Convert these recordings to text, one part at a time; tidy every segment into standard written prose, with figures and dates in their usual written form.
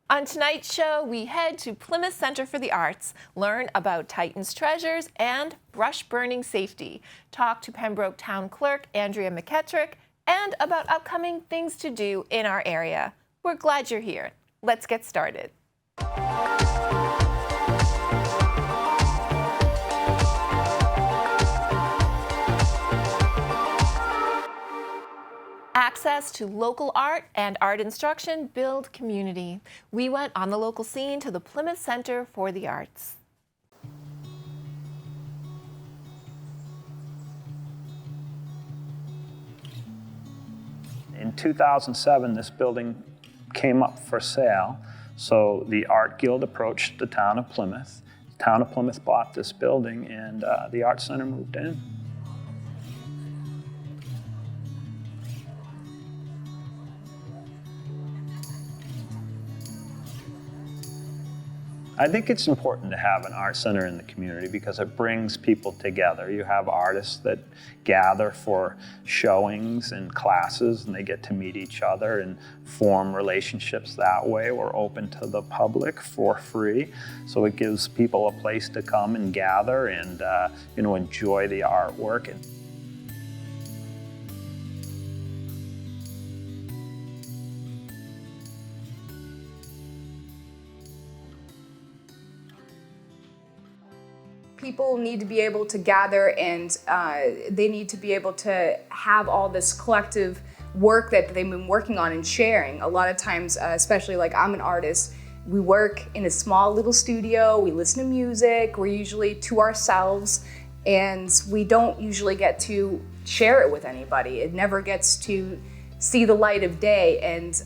On tonight's show, we head to Plymouth Center for the Arts, learn about Titan's treasures and brush burning safety, talk to Pembroke Town Clerk Andrea McEttrick, and about upcoming things to do in our area. We're glad you're here. Let's get started. Access to local art and art instruction build community. We went on the local scene to the Plymouth Center for the Arts. In 2007, this building came up for sale, so the Art Guild approached the town of Plymouth. The town of Plymouth bought this building, and the Art Center moved in. I think it's important to have an art center in the community because it brings people together. You have artists that gather for showings and classes, and they get to meet each other and form relationships that way. We're open to the public for free, so it gives people a place to come and gather and enjoy the artwork. People need to be able to gather, and they need to be able to have all this collective work that they've been working on and sharing. A lot of times, especially like I'm an artist, we work in a small little studio, we listen to music, we're usually to ourselves, and we don't usually get to share it with anybody. It never gets to see the light of day, and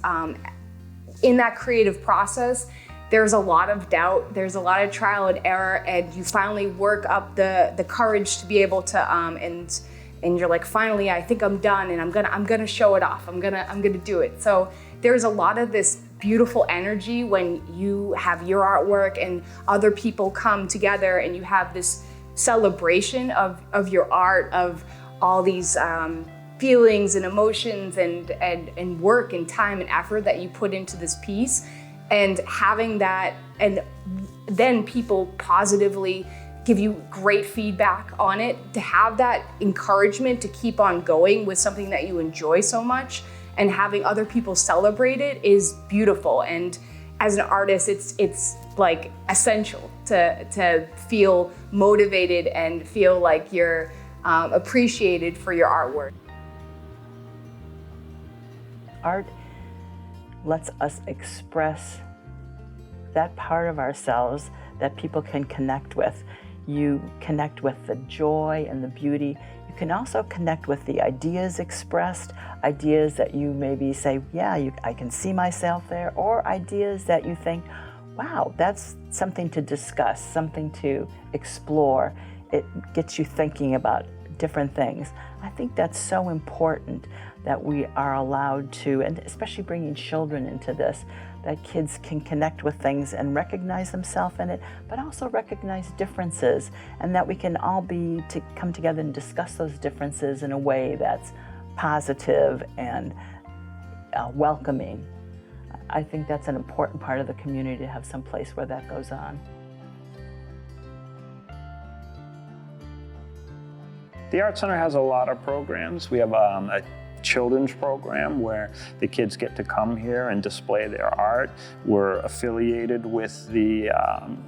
in that creative process, there's a lot of doubt, there's a lot of trial and error, and you finally work up the courage to be able to, and you're like, finally, I think I'm done, and I'm gonna show it off. I'm gonna do it. So there's a lot of this beautiful energy when you have your artwork and other people come together, and you have this celebration of your art, of all these feelings and emotions and work and time and effort that you put into this piece. And having that, and then people positively give you great feedback on it, to have that encouragement to keep on going with something that you enjoy so much, and having other people celebrate it is beautiful. And as an artist, it's like essential to feel motivated and feel like you're appreciated for your artwork. Art lets us express that part of ourselves that people can connect with. You connect with the joy and the beauty. You can also connect with the ideas expressed, ideas that you maybe say, yeah, I can see myself there, or ideas that you think, wow, that's something to discuss, something to explore. It gets you thinking about different things. I think that's so important that we are allowed to, and especially bringing children into this, that kids can connect with things and recognize themselves in it, but also recognize differences, and that we can all come together and discuss those differences in a way that's positive and welcoming. I think that's an important part of the community, to have some place where that goes on. The Art Center has a lot of programs. We have a children's program where the kids get to come here and display their art. We're affiliated with the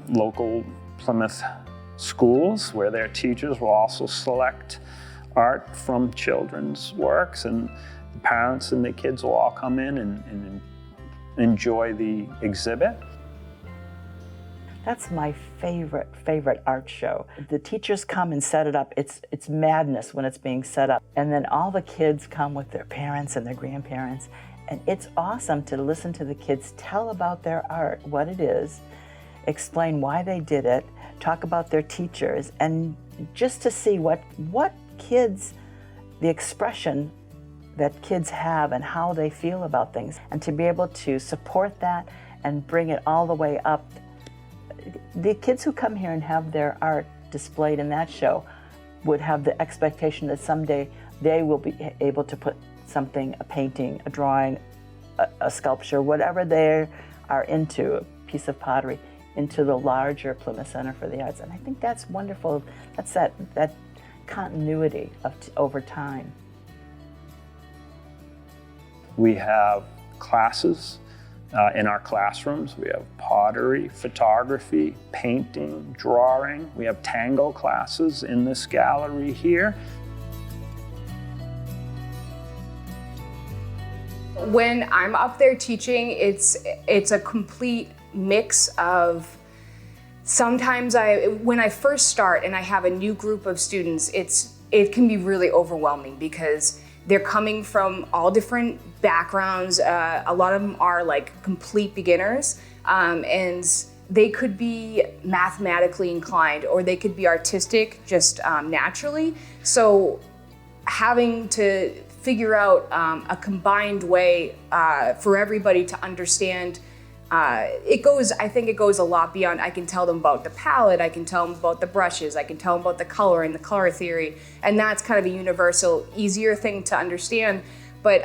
local Plymouth schools, where their teachers will also select art from children's works, and the parents and the kids will all come in and enjoy the exhibit. That's my favorite art show. The teachers come and set it up. It's madness when it's being set up. And then all the kids come with their parents and their grandparents. And it's awesome to listen to the kids tell about their art, what it is, explain why they did it, talk about their teachers, and just to see what kids, the expression that kids have and how they feel about things. And to be able to support that and bring it all the way up. The kids who come here and have their art displayed in that show would have the expectation that someday they will be able to put something, a painting, a drawing, a sculpture, whatever their are into a piece of pottery into the larger Plymouth Center for the Arts. And I think that's wonderful. That's that continuity over time. We have classes in our classrooms. We have pottery, photography, painting, drawing. We have tango classes in this gallery here. When I'm up there teaching, it's a complete mix of, sometimes when I first start and I have a new group of students, it can be really overwhelming because they're coming from all different backgrounds. A lot of them are like complete beginners, and they could be mathematically inclined or they could be artistic just naturally. So having to figure out a combined way for everybody to understand. I think it goes a lot beyond. I can tell them about the palette, I can tell them about the brushes, I can tell them about the color and the color theory, and that's kind of a universal, easier thing to understand. But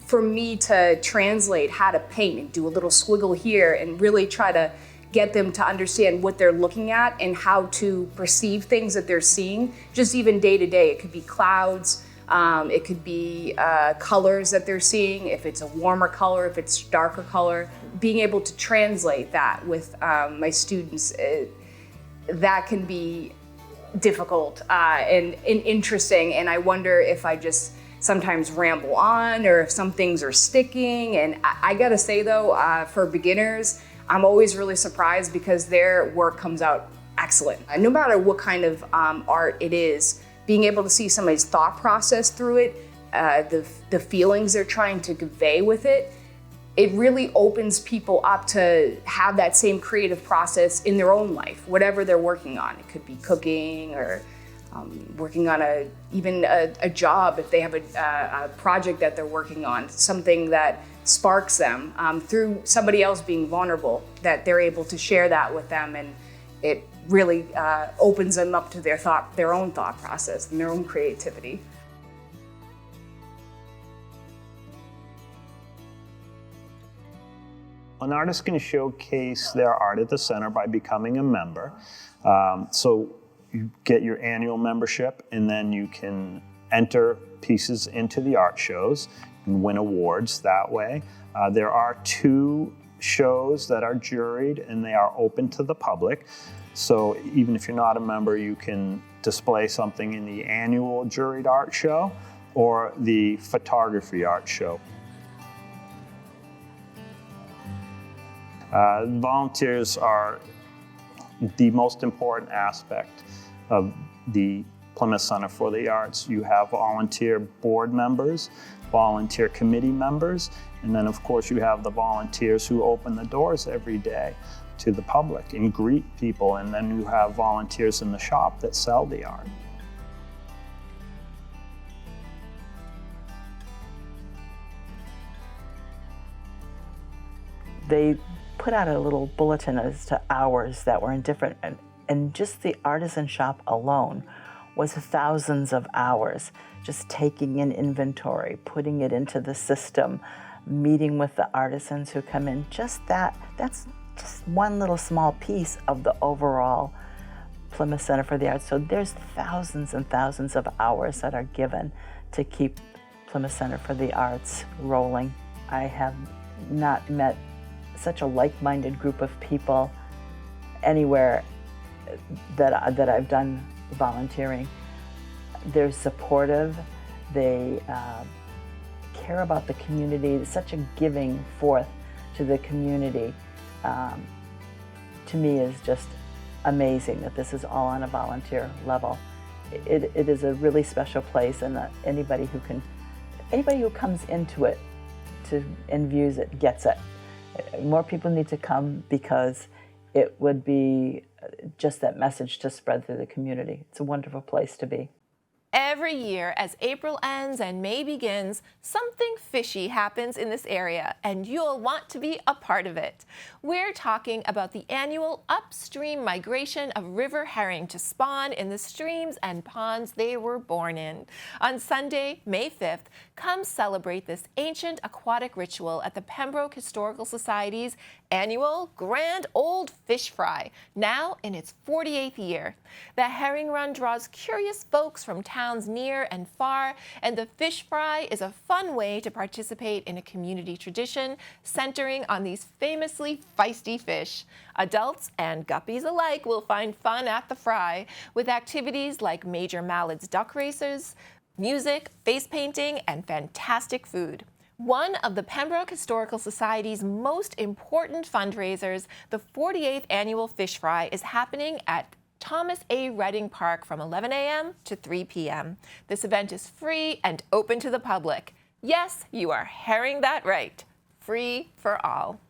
for me to translate how to paint and do a little squiggle here and really try to get them to understand what they're looking at and how to perceive things that they're seeing, just even day to day. It could be clouds, it could be colors that they're seeing, if it's a warmer color, if it's darker color. Being able to translate that with my students, that can be difficult and interesting. And I wonder if I just sometimes ramble on or if some things are sticking. And I gotta say though, for beginners, I'm always really surprised because their work comes out excellent. No matter what kind of art it is, being able to see somebody's thought process through it, the feelings they're trying to convey with it, it really opens people up to have that same creative process in their own life, whatever they're working on. It could be cooking or working on even a job if they have a project that they're working on, something that sparks them through somebody else being vulnerable, that they're able to share that with them, and it really opens them up to their own thought process and their own creativity. An artist can showcase their art at the center by becoming a member. So you get your annual membership, and then you can enter pieces into the art shows and win awards that way. There are 2 shows that are juried, and they are open to the public. So even if you're not a member, you can display something in the annual juried art show or the photography art show. Volunteers are the most important aspect of the Plymouth Center for the Arts. You have volunteer board members, volunteer committee members, and then of course you have the volunteers who open the doors every day to the public and greet people, and then you have volunteers in the shop that sell the art. They put out a little bulletin as to hours that were in different, and just the artisan shop alone was thousands of hours, just taking in inventory, putting it into the system, meeting with the artisans who come in. That's just one little small piece of the overall Plymouth Center for the Arts. So there's thousands and thousands of hours that are given to keep Plymouth Center for the Arts rolling. I have not met such a like-minded group of people anywhere that I've done volunteering. They're supportive, they care about the community. It's such a giving forth to the community. To me is just amazing that this is all on a volunteer level. It is a really special place, and anybody who comes into it and views it gets it. More people need to come because it would be just that message to spread through the community. It's a wonderful place to be. Every year, as April ends and May begins, something fishy happens in this area, and you'll want to be a part of it. We're talking about the annual upstream migration of river herring to spawn in the streams and ponds they were born in. On Sunday, May 5th, come celebrate this ancient aquatic ritual at the Pembroke Historical Society's annual Grand Old Fish Fry, now in its 48th year. The herring run draws curious folks from towns near and far, and the fish fry is a fun way to participate in a community tradition centering on these famously feisty fish. Adults and guppies alike will find fun at the fry, with activities like Major Mallard's duck races, music, face painting, and fantastic food. One of the Pembroke Historical Society's most important fundraisers, the 48th Annual Fish Fry, is happening at Thomas A. Redding Park from 11 a.m. to 3 p.m. This event is free and open to the public. Yes, you are hearing that right. Free for all.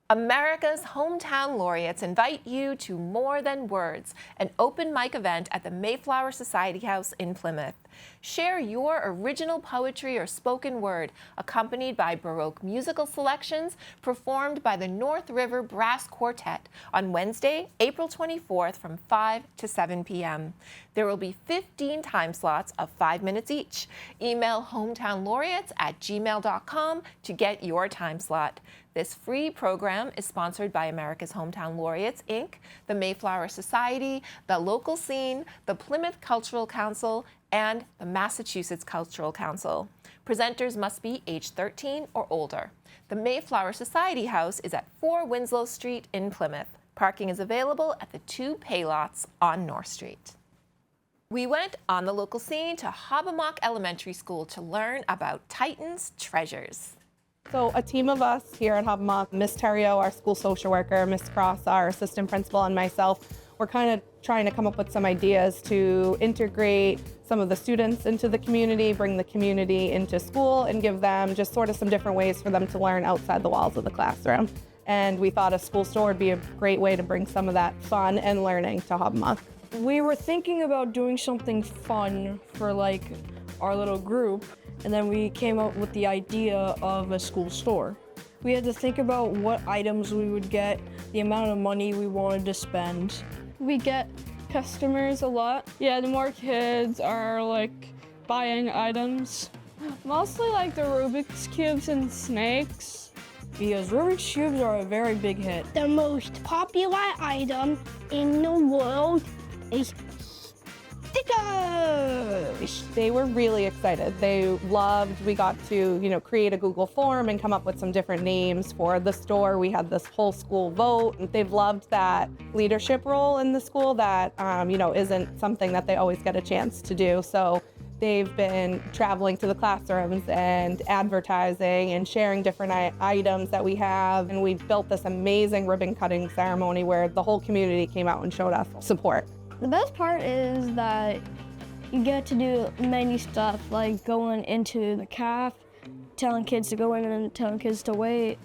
America's Hometown Laureates invite you to More Than Words, an open mic event at the Mayflower Society House in Plymouth. Share your original poetry or spoken word, accompanied by Baroque musical selections performed by the North River Brass Quartet on Wednesday, April 24th from 5 to 7 p.m. There will be 15 time slots of 5 minutes each. Email hometownlaureates@gmail.com to get your time slot. This free program is sponsored by America's Hometown Laureates, Inc., the Mayflower Society, the Local Scene, the Plymouth Cultural Council, and the Massachusetts Cultural Council. Presenters must be age 13 or older. The Mayflower Society House is at 4 Winslow Street in Plymouth. Parking is available at the 2 pay lots on North Street. We went on the Local Scene to Hobbamock Elementary School to learn about Titan's treasures. So a team of us here at Hobbamock, Miss Terrio, our school social worker, Miss Cross, our assistant principal, and myself, we're kind of trying to come up with some ideas to integrate some of the students into the community, bring the community into school, and give them just sort of some different ways for them to learn outside the walls of the classroom. And we thought a school store would be a great way to bring some of that fun and learning to Hobbamock. We were thinking about doing something fun for like our little group, and then we came up with the idea of a school store. We had to think about what items we would get, the amount of money we wanted to spend. We get customers a lot. Yeah, the more kids are like buying items. Mostly like the Rubik's Cubes and snakes. Because Rubik's Cubes are a very big hit. The most popular item in the world is stickers. They were really excited. They loved, we got to, create a Google form and come up with some different names for the store. We had this whole school vote. They've loved that leadership role in the school that, isn't something that they always get a chance to do. So they've been traveling to the classrooms and advertising and sharing different items that we have. And we built this amazing ribbon cutting ceremony where the whole community came out and showed us support. The best part is that you get to do many stuff, like going into the caf, telling kids to go in and telling kids to wait,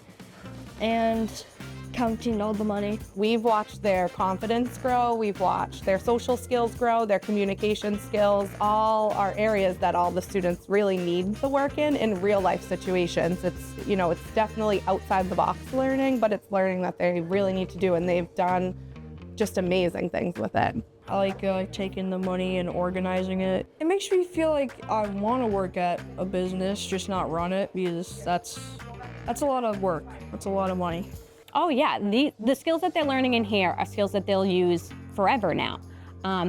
and counting all the money. We've watched their confidence grow, we've watched their social skills grow, their communication skills, all are areas that all the students really need to work in real life situations. It's definitely outside the box learning, but it's learning that they really need to do, and they've done just amazing things with it. I like taking the money and organizing it. It makes me feel like I want to work at a business, just not run it, because that's a lot of work. That's a lot of money. Oh yeah, the skills that they're learning in here are skills that they'll use forever now.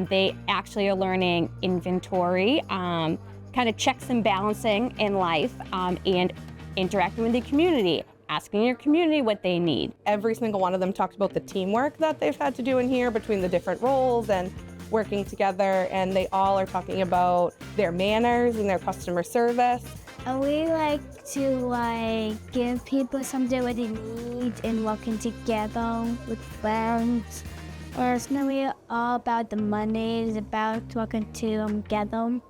They actually are learning inventory, kind of checks and balancing in life, and interacting with the community, asking your community what they need. Every single one of them talked about the teamwork that they've had to do in here between the different roles and working together, and they all are talking about their manners and their customer service. We like to give people something what they need and working together with friends. Or it's not really all about the money, it's about working together.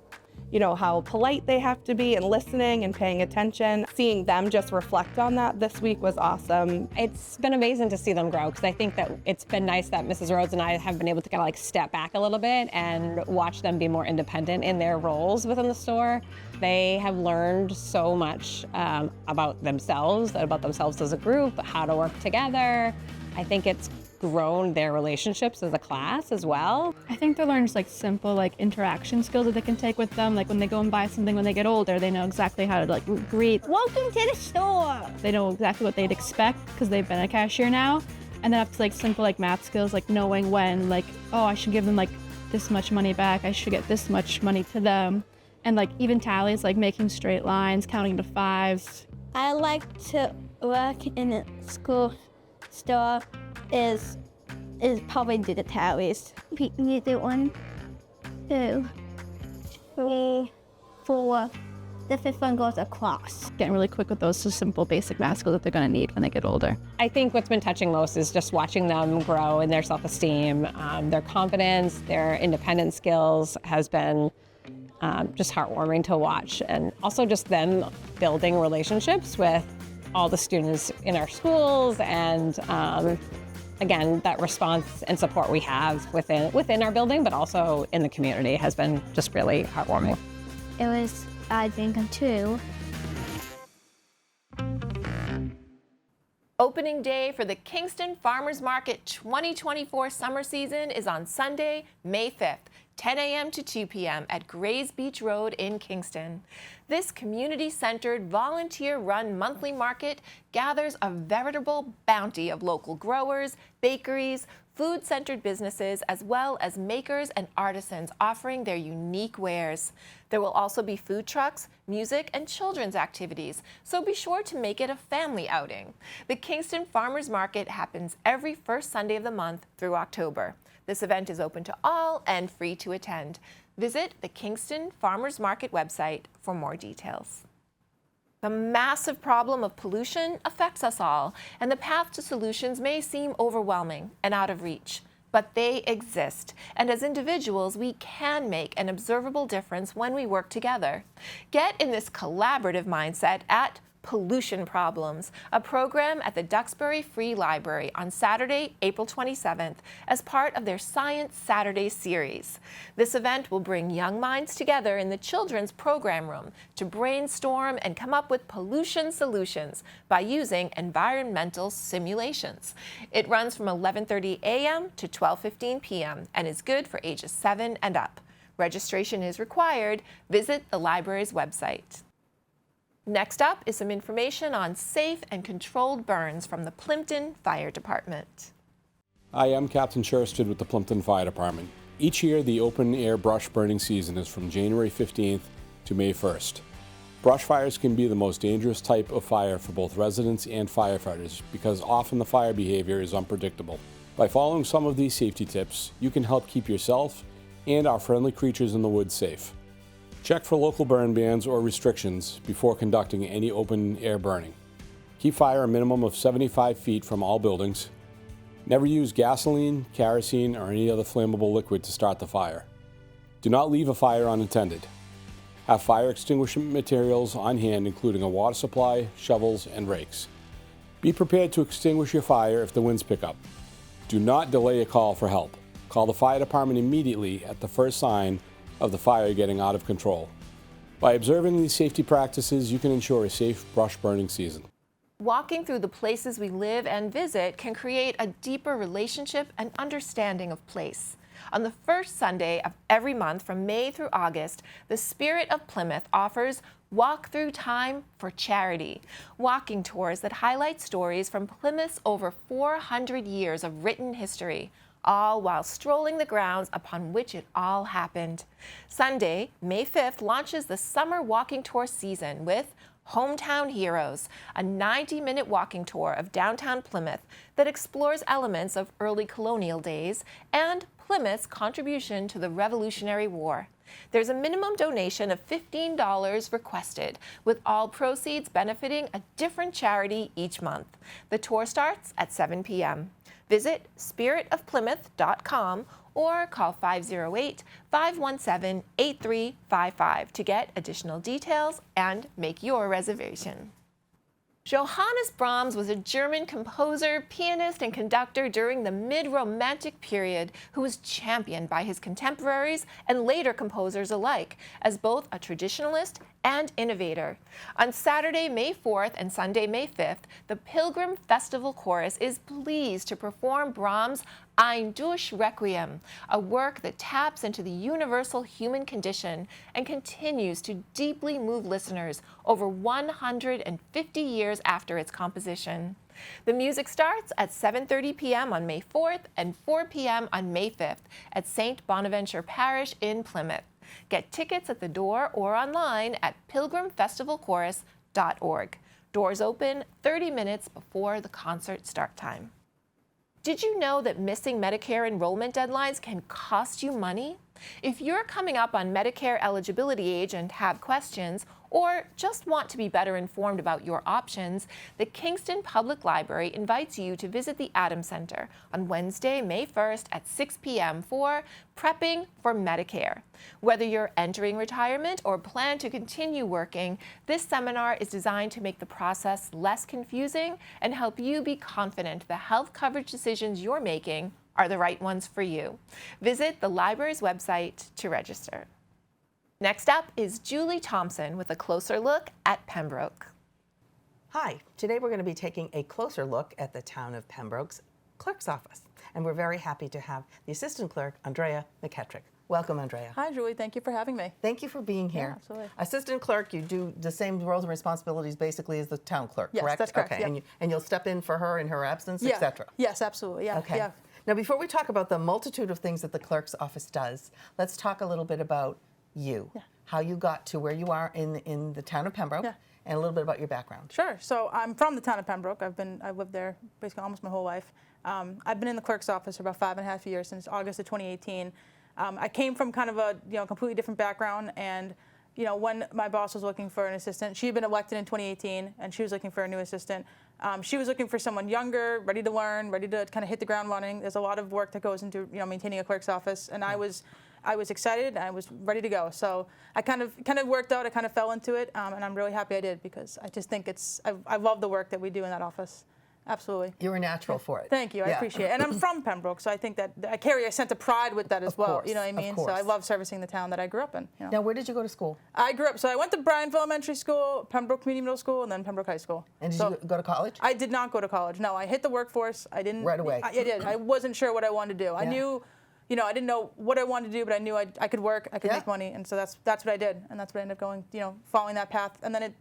how polite they have to be and listening and paying attention. Seeing them just reflect on that this week was awesome. It's been amazing to see them grow, because I think that it's been nice that Mrs. Rhodes and I have been able to kind of like step back a little bit and watch them be more independent in their roles within the store. They have learned so much about themselves as a group, how to work together. I think it's grown their relationships as a class as well. I think they learn just like simple like interaction skills that they can take with them. Like when they go and buy something when they get older, they know exactly how to like greet. Welcome to the store. They know exactly what they'd expect because they've been a cashier now. And then up to like simple like math skills, like knowing when like, oh, I should give them like this much money back. I should get this much money to them. And like even tallies, like making straight lines, counting to fives. I like to work in a school store is probably do the tallies. You do 1, 2, 3, 4. The 5th one goes across. Getting really quick with those simple basic math skills that they're going to need when they get older. I think what's been touching most is just watching them grow in their self-esteem, their confidence, their independent skills has been just heartwarming to watch. And also just them building relationships with all the students in our schools, and again, that response and support we have within our building, but also in the community has been just really heartwarming. It was, I think, 2. Opening day for the Kingston Farmers Market 2024 summer season is on Sunday, May 5th, 10 a.m. to 2 p.m. at Grays Beach Road in Kingston. This community-centered, volunteer-run monthly market gathers a veritable bounty of local growers, bakeries, food-centered businesses, as well as makers and artisans offering their unique wares. There will also be food trucks, music, and children's activities, so be sure to make it a family outing. The Kingston Farmers Market happens every first Sunday of the month through October. This event is open to all and free to attend. Visit the Kingston Farmers Market website for more details. The massive problem of pollution affects us all, and the path to solutions may seem overwhelming and out of reach. But they exist, and as individuals, we can make an observable difference when we work together. Get in this collaborative mindset at Pollution Problems, a program at the Duxbury Free Library on Saturday, April 27th, as part of their Science Saturday series. This event will bring young minds together in the children's program room to brainstorm and come up with pollution solutions by using environmental simulations. It runs from 11:30 a.m. to 12:15 p.m. and is good for ages 7 and up. Registration is required. Visit the library's website. Next up is some information on safe and controlled burns from the Plympton Fire Department. Hi, I'm Captain Sherstad with the Plympton Fire Department. Each year, the open-air brush burning season is from January 15th to May 1st. Brush fires can be the most dangerous type of fire for both residents and firefighters because often the fire behavior is unpredictable. By following some of these safety tips, you can help keep yourself and our friendly creatures in the woods safe. Check for local burn bans or restrictions before conducting any open-air burning. Keep fire a minimum of 75 feet from all buildings. Never use gasoline, kerosene, or any other flammable liquid to start the fire. Do not leave a fire unattended. Have fire extinguishment materials on hand, including a water supply, shovels, and rakes. Be prepared to extinguish your fire if the winds pick up. Do not delay a call for help. Call the fire department immediately at the first sign of the fire getting out of control. By observing these safety practices, you can ensure a safe brush burning season. Walking through the places we live and visit can create a deeper relationship and understanding of place. On the first Sunday of every month from May through August, the Spirit of Plymouth offers Walk Through Time for Charity, walking tours that highlight stories from Plymouth's over 400 years of written history, all while strolling the grounds upon which it all happened. Sunday, May 5th, launches the summer walking tour season with Hometown Heroes, a 90-minute walking tour of downtown Plymouth that explores elements of early colonial days and Plymouth's contribution to the Revolutionary War. There's a minimum donation of $15 requested, with all proceeds benefiting a different charity each month. The tour starts at 7 p.m. Visit spiritofplymouth.com or call 508-517-8355 to get additional details and make your reservation. Johannes Brahms was a German composer, pianist, and conductor during the mid-Romantic period who was championed by his contemporaries and later composers alike as both a traditionalist and innovator. On Saturday, May 4th and Sunday, May 5th, the Pilgrim Festival Chorus is pleased to perform Brahms' Ein Durch Requiem, a work that taps into the universal human condition and continues to deeply move listeners over 150 years after its composition. The music starts at 7:30 p.m. on May 4th and 4 p.m. on May 5th at St. Bonaventure Parish in Plymouth. Get tickets at the door or online at pilgrimfestivalchorus.org. Doors open 30 minutes before the concert start time. Did you know that missing Medicare enrollment deadlines can cost you money? If you're coming up on Medicare eligibility age and have questions, or just want to be better informed about your options, the Kingston Public Library invites you to visit the Adams Center on Wednesday, May 1st at 6 p.m. for Prepping for Medicare. Whether you're entering retirement or plan to continue working, this seminar is designed to make the process less confusing and help you be confident the health coverage decisions you're making are the right ones for you. Visit the library's website to register. Next up is Julie Thompson with a closer look at Pembroke. Hi, today we're going to be taking a closer look at the town of Pembroke's clerk's office. And we're very happy to have the assistant clerk, Andrea McEttrick. Welcome, Andrea. Hi, Julie. Thank you for having me. Thank you for being here. Yeah, absolutely. Assistant clerk, you do the same roles and responsibilities basically as the town clerk, yes, correct? That's correct. Okay, Yeah. and you'll step in for her in her absence, Yeah. etc. Yes, absolutely. Yeah. Okay. Yeah. Now, before we talk about the multitude of things that the clerk's office does, let's talk a little bit about you. Yeah. How you got to where you are in the town of Pembroke, yeah. and a little bit about your background. Sure. So I'm from the town of Pembroke. I've lived there basically almost my whole life. I've been in the clerk's office for about 5.5 years, since August of 2018. I came from kind of a completely different background, and when my boss was looking for an assistant, she had been elected in 2018, and she was looking for a new assistant. She was looking for someone younger, ready to learn, ready to kind of hit the ground running. There's a lot of work that goes into maintaining a clerk's office, and I was excited and I was ready to go. So I kind of worked out. I kind of fell into it, and I'm really happy I did, because I just think I love the work that we do in that office. Absolutely. You're a natural for it. Thank you. I appreciate it. And I'm from Pembroke, so I think that I carry a sense of pride with that as well. You know what I mean? So I love servicing the town that I grew up in. Now, where did you go to school? I went to Bryanville Elementary School, Pembroke Community Middle School, and then Pembroke High School. And did you go to college? I did not go to college. No, I hit the workforce. I didn't. Right away. I did. I wasn't sure what I wanted to do. I knew, I didn't know what I wanted to do, but I knew I could work, I could make money, and so that's what I did, and that's what I ended up going, following that path, and then it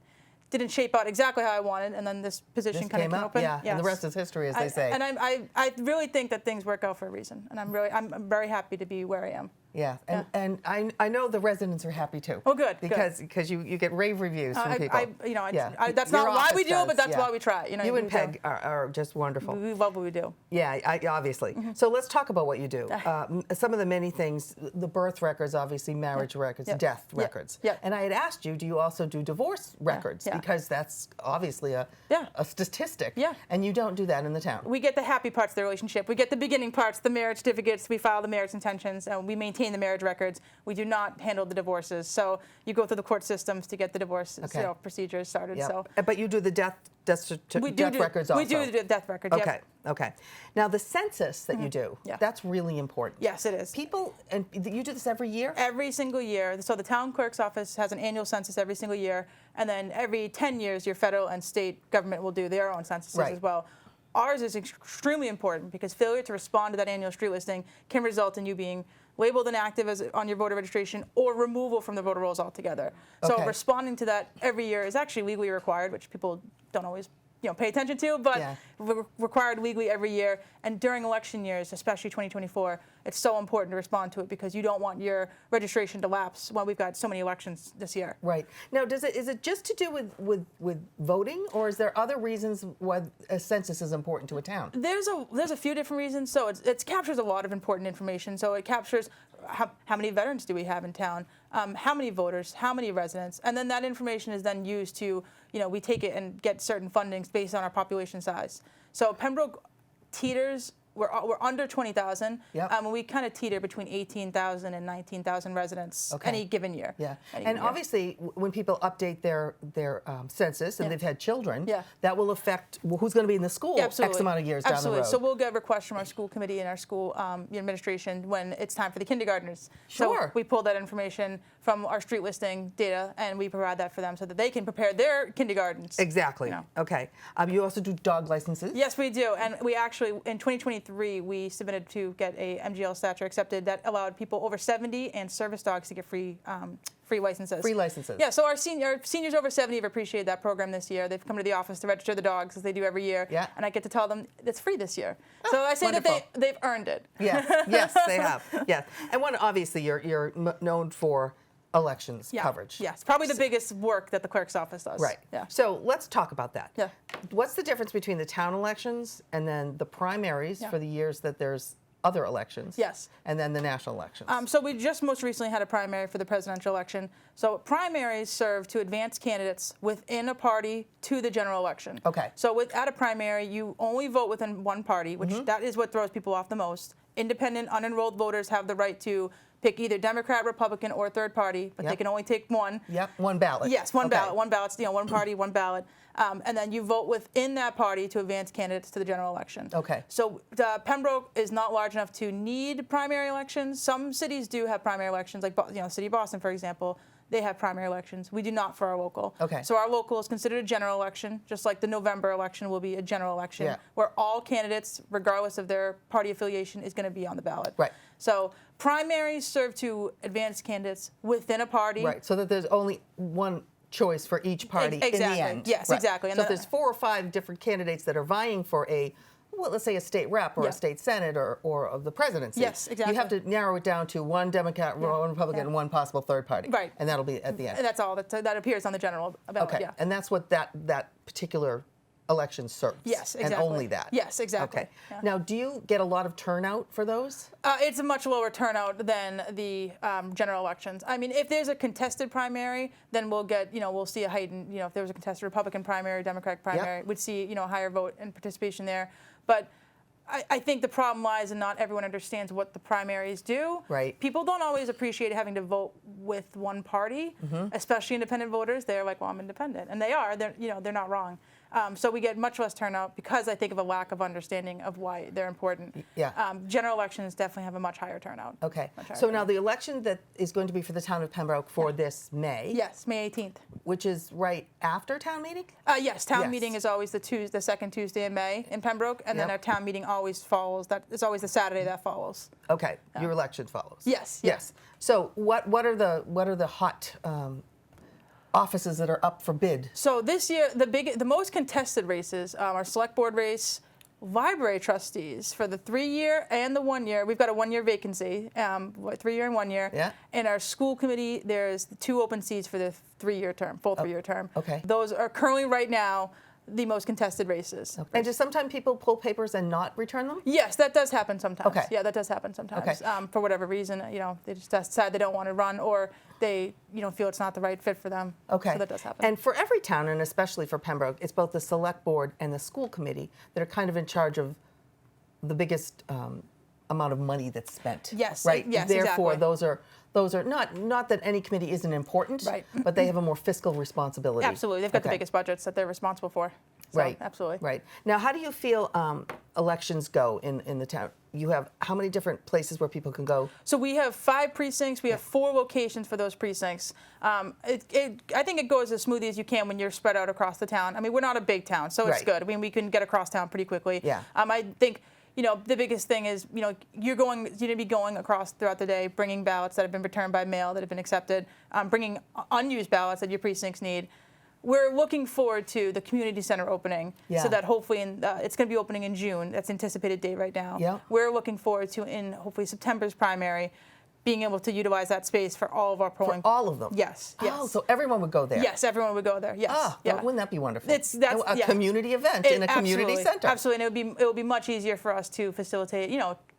didn't shape out exactly how I wanted, and then this position kind of came open. Yeah, yes. And the rest is history, as they say. And I really think that things work out for a reason, and I'm very happy to be where I am. Yeah, and I know the residents are happy too. Oh, good. Because you get rave reviews from people. That's not why we do it, but that's why we try. You and Peg are just wonderful. We love what we do. Yeah, obviously. So let's talk about what you do. Some of the many things, the birth records, obviously, marriage records, death records. Yeah. And I had asked you, do you also do divorce records? Yeah. Because that's obviously a statistic. Yeah. And you don't do that in the town. We get the happy parts of the relationship. We get the beginning parts, the marriage certificates. We file the marriage intentions, and we maintain the marriage records. We do not handle the divorces. So you go through the court systems to get the divorce procedures started. Yep. So, but you do the death records also. We do the death records. Okay. Okay. Now the census that you do, that's really important. Yes, it is. People, and you do this every year? Every single year. So the town clerk's office has an annual census every single year, and then every 10 years your federal and state government will do their own censuses as well. Ours is extremely important because failure to respond to that annual street listing can result in you being labeled inactive on your voter registration or removal from the voter rolls altogether. So responding to that every year is actually legally required, which people don't always pay attention to, but required legally every year. And during election years, especially 2024, it's so important to respond to it because you don't want your registration to lapse when we've got so many elections this year. Right. Now, is it just to do with voting, or is there other reasons why a census is important to a town? There's a few different reasons. So it captures a lot of important information. So it captures how many veterans do we have in town, how many voters, how many residents, and then that information is then used to, we take it and get certain fundings based on our population size. So Pembroke teeters we're under 20,000. Yep. And we kind of teeter between 18,000 and 19,000 residents any given year. Yeah, Any and given year. obviously, when people update their census and they've had children, that will affect who's going to be in the school X amount of years down the road. So we'll get requests from our school committee and our school administration when it's time for the kindergartners. Sure. So we pull that information from our street listing data and we provide that for them so that they can prepare their kindergartens. Exactly. You know. Okay. You also do dog licenses? Yes, we do. And we actually, in 2023, we submitted to get a MGL stature accepted that allowed people over 70 and service dogs to get free licenses. Free licenses. Yeah, so our seniors over 70 have appreciated that program this year. They've come to the office to register the dogs, as they do every year. Yeah. And I get to tell them it's free this year. So I say that they've earned it. Yes, yes, they have. Yes. And obviously, you're known for elections coverage. Yes, probably the biggest work that the clerk's office does. Right. Yeah. So let's talk about that. Yeah. What's the difference between the town elections and then the primaries for the years that there's other elections? Yes. And then the national elections? So we just most recently had a primary for the presidential election. So primaries serve to advance candidates within a party to the general election. Okay. So at a primary, you only vote within one party, which that is what throws people off the most. Independent, unenrolled voters have the right to pick either Democrat, Republican, or third party, but they can only take one. Yep, one ballot. Yes, one ballot. One ballot, one party, one ballot. And then you vote within that party to advance candidates to the general election. Okay. So Pembroke is not large enough to need primary elections. Some cities do have primary elections, like the city of Boston, for example. They have primary elections. We do not for our local. Okay. So our local is considered a general election, just like the November election will be a general election, where all candidates, regardless of their party affiliation, is going to be on the ballot. Right. So primaries serve to advance candidaats within a party. Right, so that there's only one choice for each party in the end. Yes, right. exactly. And so if there's 4 or 5 different candidates that are vying for let's say a state rep or a state senate or of the presidency. Yes, exactly. You have to narrow it down to one Democrat, one Republican, and one possible third party. Right. And that'll be at the end. And that's all that appears on the general ballot. Okay. Yeah. And that's what that particular election serves. Yes, exactly. And only that. Yes, exactly. Okay. Yeah. Now, do you get a lot of turnout for those? It's a much lower turnout than the general elections. I mean, if there's a contested primary, then we'll see a heightened, if there was a contested Republican primary, Democratic primary, we'd see, higher vote and participation there. But I think the problem lies in not everyone understands what the primaries do. Right. People don't always appreciate having to vote with one party, especially independent voters. They're like, well, I'm independent. And they are. They're not wrong. So we get much less turnout because I think of a lack of understanding of why they're important. Yeah. General elections definitely have a much higher turnout. Okay. Higher So turnout. now the election that is going to be for the town of Pembroke for this May. Yes, May 18th. Which is right after town meeting? Yes, town meeting is always the second Tuesday in May in Pembroke, and then our town meeting always follows. It's always the Saturday that follows. Okay. Your election follows. Yes. Yes. So what are the hot offices that are up for bid? So this year, the most contested races are select board race, library trustees for the 3-year and the 1-year. We've got a 1-year vacancy, 3-year and 1-year. Yeah. In our school committee, there's 2 open seats for the 3-year term, full 3-year term. Okay. Those are currently right now the most contested races. Okay. And do sometimes people pull papers and not return them? Yes, that does happen sometimes. Okay. Yeah, that does happen sometimes. Okay. For whatever reason, they just decide they don't want to run, or they, feel it's not the right fit for them. Okay. So that does happen. And for every town, and especially for Pembroke, it's both the select board and the school committee that are kind of in charge of the biggest amount of money that's spent. Yes. Right. Yes. Therefore, exactly. those are not that any committee isn't important, Right. but they have a more fiscal responsibility. Absolutely, they've got the Okay. biggest budgets that they're responsible for. So, Right. Absolutely. Right. Now, how do you feel elections go in the town? You have how many different places where people can go? So we have 5 precincts. We have 4 locations for those precincts. I think it goes as smoothly as you can when you're spread out across the town. I mean, we're not a big town, so it's Right. good. I mean, we can get across town pretty quickly. Yeah. I think, the biggest thing is, you're going to be going across throughout the day, bringing ballots that have been returned by mail, that have been accepted, bringing unused ballots that your precincts need. We're looking forward to the community center opening, so that hopefully it's going to be opening in June. That's anticipated date right now. Yeah. We're looking forward to in hopefully September's primary, being able to utilize that space for all of our polling. For all of them? Yes. Yes. Oh, so everyone would go there? Yes, everyone would go there. Yes. Oh, yeah. wouldn't that be wonderful? That's a community event in a community center. Absolutely, and it would be much easier for us to facilitate.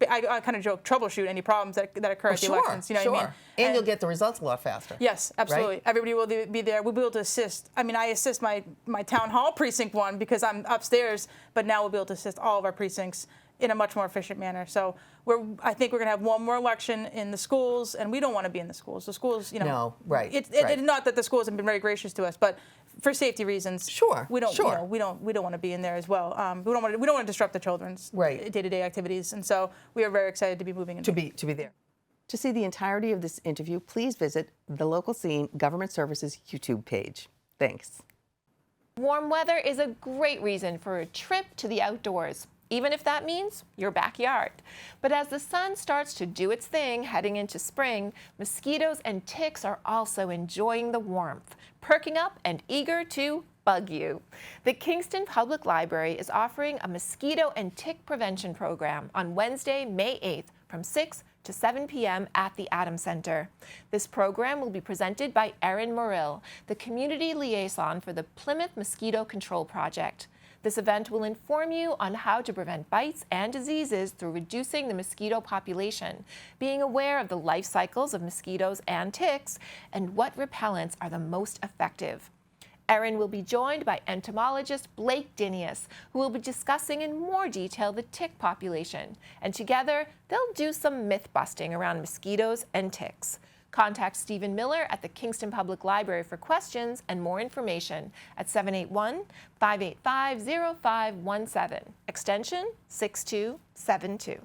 I kind of joke, troubleshoot any problems that occur at the elections. You know what I mean? And you'll get the results a lot faster. Yes, absolutely. Right? Everybody will be there. We'll be able to assist. I mean, I assist my town hall precinct 1 because I'm upstairs, but now we'll be able to assist all of our precincts in a much more efficient manner. So I think we're going to have one more election in the schools, and we don't want to be in the schools. The schools, you know, No, right, It's right. not that the schools have been very gracious to us, but for safety reasons, Sure, we don't, sure. you know, we don't want to be in there as well. We don't want to disrupt the children's day-to-day activities, and so we are very excited to be moving into to be there. To see the entirety of this interview, please visit the Local Scene Government Services YouTube page. Thanks. Warm weather is a great reason for a trip to the outdoors, even if that means your backyard. But as the sun starts to do its thing heading into spring, mosquitoes and ticks are also enjoying the warmth, perking up and eager to bug you. The Kingston Public Library is offering a mosquito and tick prevention program on Wednesday, May 8th from 6 to 7 p.m. at the Adams Center. This program will be presented by Erin Morrill, the community liaison for the Plymouth Mosquito Control Project. This event will inform you on how to prevent bites and diseases through reducing the mosquito population, being aware of the life cycles of mosquitoes and ticks, and what repellents are the most effective. Erin will be joined by entomologist Blake Dinius, who will be discussing in more detail the tick population, and together they'll do some myth-busting around mosquitoes and ticks. Contact Stephen Miller at the Kingston Public Library for questions and more information at 781-585-0517, extension 6272.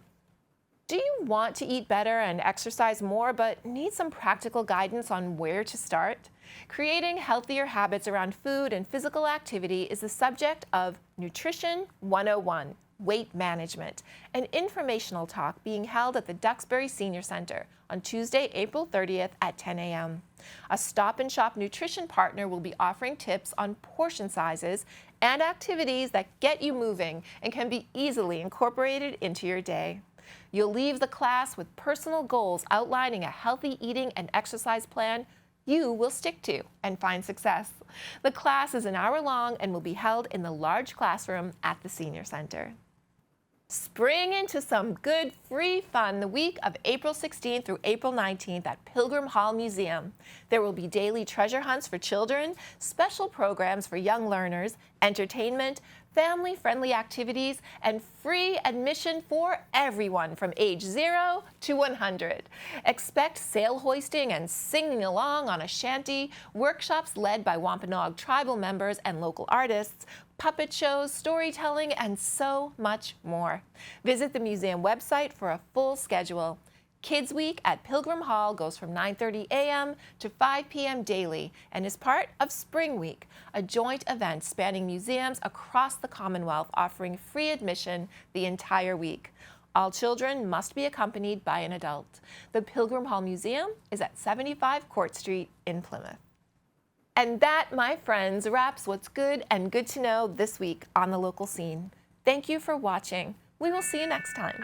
Do you want to eat better and exercise more, but need some practical guidance on where to start? Creating healthier habits around food and physical activity is the subject of Nutrition 101, Weight Management, an informational talk being held at the Duxbury Senior Center on Tuesday, April 30th at 10 a.m. A Stop and Shop nutrition partner will be offering tips on portion sizes and activities that get you moving and can be easily incorporated into your day. You'll leave the class with personal goals outlining a healthy eating and exercise plan you will stick to and find success. The class is an hour long and will be held in the large classroom at the Senior Center. Spring into some good free fun the week of April 16th through April 19th at Pilgrim Hall Museum. There will be daily treasure hunts for children, special programs for young learners, entertainment, family-friendly activities, and free admission for everyone from age 0 to 100. Expect sail hoisting and singing along on a shanty, workshops led by Wampanoag tribal members and local artists, puppet shows, storytelling, and so much more. Visit the museum website for a full schedule. Kids Week at Pilgrim Hall goes from 9:30 a.m. to 5 p.m. daily and is part of Spring Week, a joint event spanning museums across the Commonwealth offering free admission the entire week. All children must be accompanied by an adult. The Pilgrim Hall Museum is at 75 Court Street in Plymouth. And that, my friends, wraps what's good and good to know this week on the local scene. Thank you for watching. We will see you next time.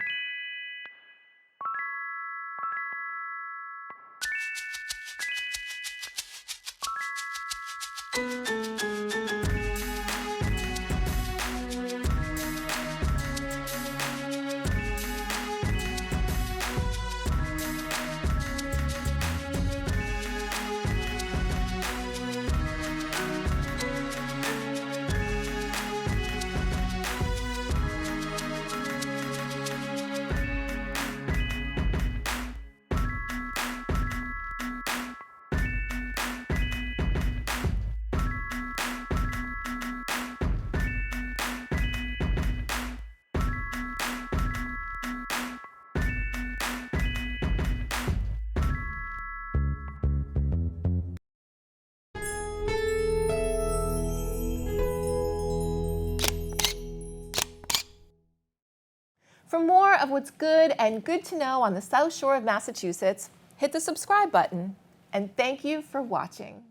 For more of what's good and good to know on the South Shore of Massachusetts, hit the subscribe button. And thank you for watching.